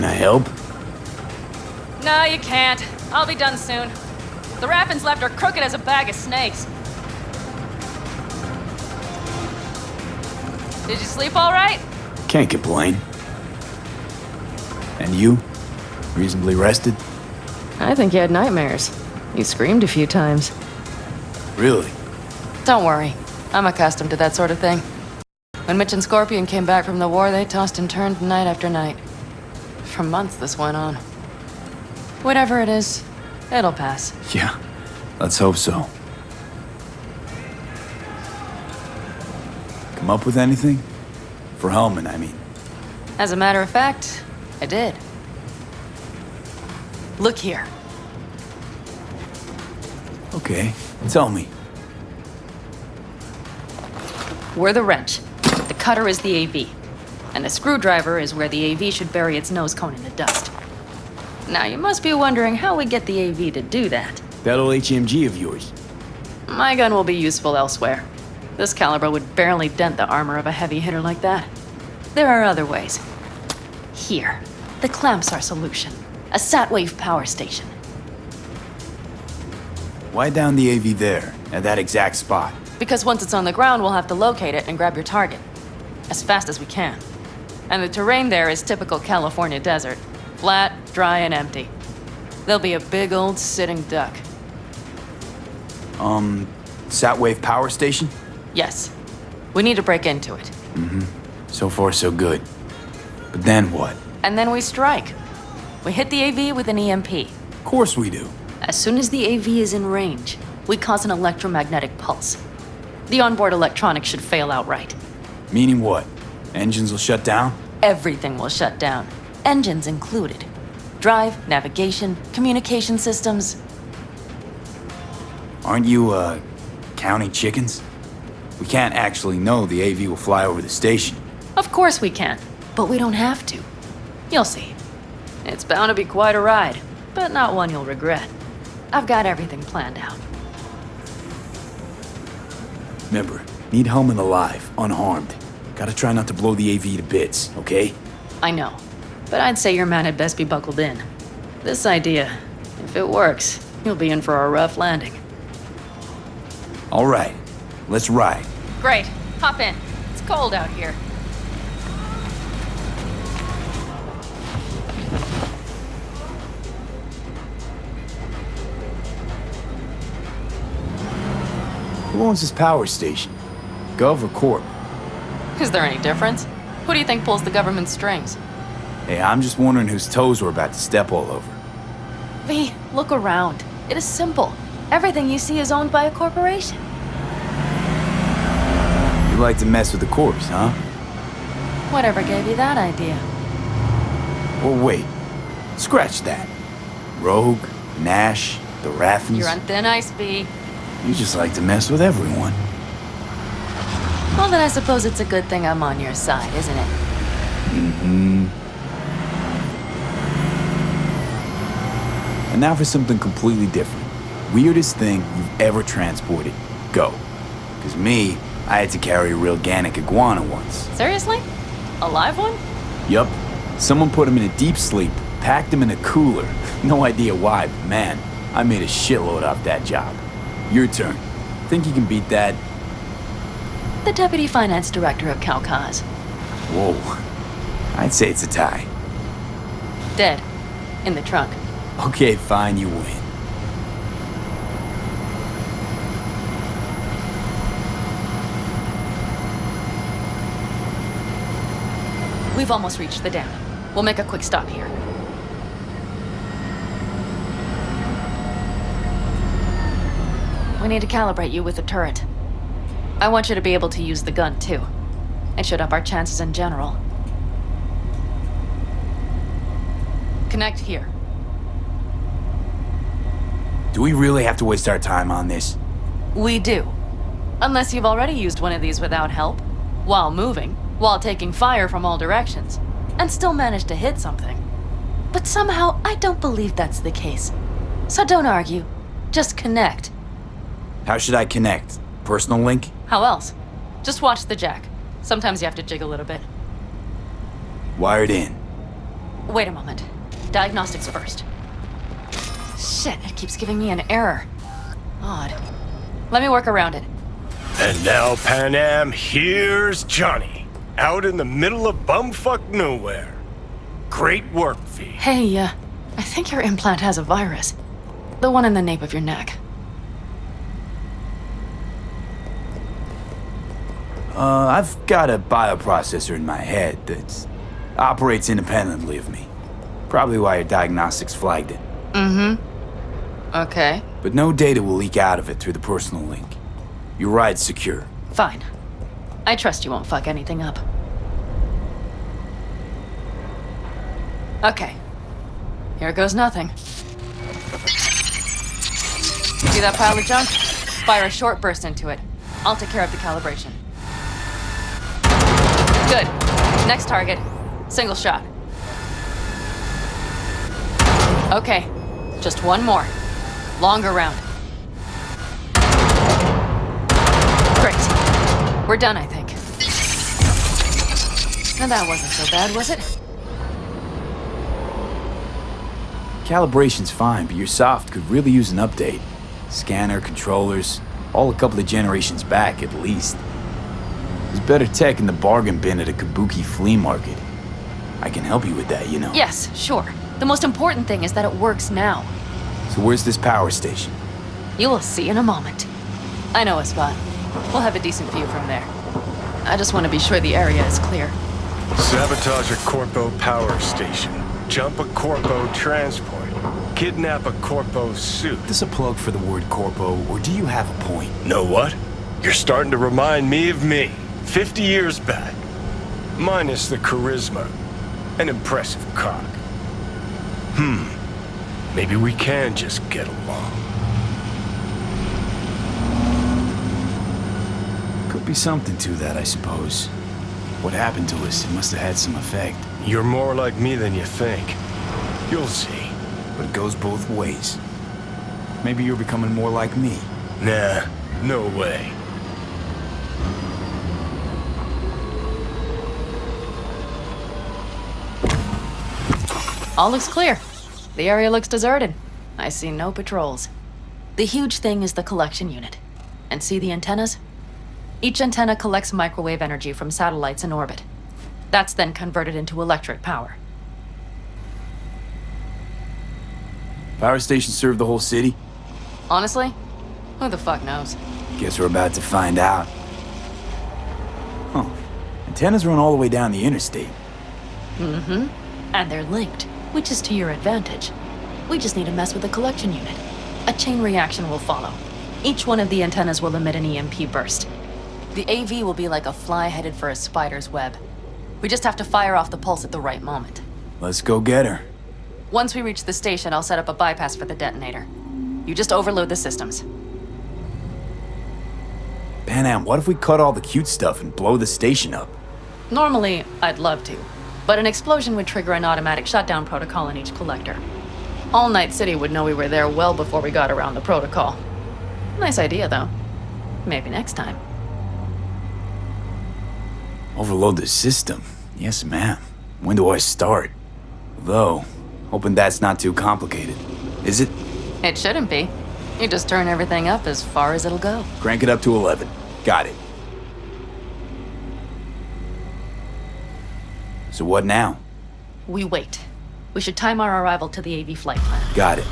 Can I help? No, you can't. I'll be done soon. The Raffins left are crooked as a bag of snakes. Did you sleep all right? Can't complain. And you? Reasonably rested? I think you had nightmares. You screamed a few times. Really? Don't worry. I'm accustomed to that sort of thing. When Mitch and Scorpion came back from the war, they tossed and turned night after night. For months this went on. Whatever it is, it'll pass. Yeah, let's hope so. Come up with anything? For Hellman, I mean. As a matter of fact, I did. Look here. Okay, tell me. We're the wrench. The cutter is the AV. And the screwdriver is where the AV should bury its nose cone in the dust. Now, you must be wondering how we get the AV to do that. That old HMG of yours. My gun will be useful elsewhere. This caliber would barely dent the armor of a heavy hitter like that. There are other ways. Here, the clamps are solution. A sat-wave power station. Why down the AV there, at that exact spot? Because once it's on the ground, we'll have to locate it and grab your target. As fast as we can. And the terrain there is typical California desert. Flat, dry, and empty. There'll be a big old sitting duck. Sat-wave power station? Yes. We need to break into it. So far, so good. But then what? And then we strike. We hit the AV with an EMP. Of course we do. As soon as the AV is in range, we cause an electromagnetic pulse. The onboard electronics should fail outright. Meaning what? Engines will shut down? Everything will shut down. Engines included. Drive, navigation, communication systems. Aren't you, counting chickens? We can't actually know the AV will fly over the station. Of course we can, but we don't have to. You'll see. It's bound to be quite a ride, but not one you'll regret. I've got everything planned out. Remember, need Hellman alive, unharmed. Gotta try not to blow the AV to bits, okay? I know, but I'd say your man had best be buckled in. This idea, if it works, you'll be in for a rough landing. All right, let's ride. Great, hop in. It's cold out here. Who owns this power station? Gov or Corp? Is there any difference? Who do you think pulls the government's strings? Hey, I'm just wondering whose toes we're about to step all over. V, look around. It is simple. Everything you see is owned by a corporation. You like to mess with the corps, huh? Whatever gave you that idea? Well, wait. Scratch that. Rogue, Nash, the Raffins. You're on thin ice, V. You just like to mess with everyone. Well, then I suppose it's a good thing I'm on your side, isn't it? And now for something completely different. Weirdest thing you've ever transported. Go. Because me, I had to carry a real Gannic iguana once. Seriously? A live one? Yup. Someone put him in a deep sleep, packed him in a cooler. No idea why, but man, I made a shitload off that job. Your turn. Think you can beat that? The Deputy Finance Director of Calcaz. Whoa. I'd say it's a tie. Dead. In the trunk. Okay, fine, you win. We've almost reached the dam. We'll make a quick stop here. We need to calibrate you with the turret. I want you to be able to use the gun, too. It should up our chances in general. Connect here. Do we really have to waste our time on this? We do. Unless you've already used one of these without help, while moving, while taking fire from all directions, and still managed to hit something. But somehow, I don't believe that's the case. So don't argue. Just connect. How should I connect? Personal link? How else? Just watch the jack. Sometimes you have to jig a little bit. Wired in. Wait a moment. Diagnostics first. Shit, it keeps giving me an error. Odd. Let me work around it. And now, Pan Am, here's Johnny. Out in the middle of bumfuck nowhere. Great work, V. Hey, I think your implant has a virus. The one in the nape of your neck. I've got a bioprocessor in my head that operates independently of me. Probably why your diagnostics flagged it. Okay. But no data will leak out of it through the personal link. Your ride's secure. Fine. I trust you won't fuck anything up. Okay. Here goes nothing. See that pile of junk? Fire a short burst into it. I'll take care of the calibration. Good. Next target. Single shot. Okay. Just one more. Longer round. Great. We're done, I think. Now that wasn't so bad, was it? Calibration's fine, but your soft could really use an update. Scanner, controllers, all a couple of generations back at least. There's better tech in the bargain bin at a kabuki flea market. I can help you with that, you know. Yes, sure. The most important thing is that it works now. So where's this power station? You will see in a moment. I know a spot. We'll have a decent view from there. I just want to be sure the area is clear. Sabotage a Corpo power station. Jump a Corpo transport. Kidnap a Corpo suit. Is this a plug for the word corpo, or do you have a point? Know what? You're starting to remind me of me. 50 years back. Minus the charisma. An impressive cock. Maybe we can just get along. Could be something to that, I suppose. What happened to us? It must have had some effect. You're more like me than you think. You'll see. But it goes both ways. Maybe you're becoming more like me. Nah, no way. All looks clear. The area looks deserted. I see no patrols. The huge thing is the collection unit. And see the antennas? Each antenna collects microwave energy from satellites in orbit. That's then converted into electric power. Power stations serve the whole city? Honestly, who the fuck knows? Guess we're about to find out. Huh. Antennas run all the way down the interstate. And they're linked, which is to your advantage. We just need to mess with the collection unit. A chain reaction will follow. Each one of the antennas will emit an EMP burst. The AV will be like a fly headed for a spider's web. We just have to fire off the pulse at the right moment. Let's go get her. Once we reach the station, I'll set up a bypass for the detonator. You just overload the systems. Pan Am, what if we cut all the cute stuff and blow the station up? Normally, I'd love to, but an explosion would trigger an automatic shutdown protocol in each collector. All Night City would know we were there well before we got around the protocol. Nice idea, though. Maybe next time. Overload the system? Yes, ma'am. When do I start? Though, hoping that's not too complicated. Is it? It shouldn't be. You just turn everything up as far as it'll go. Crank it up to 11. Got it. So what now? We wait. We should time our arrival to the AV flight plan. Got it.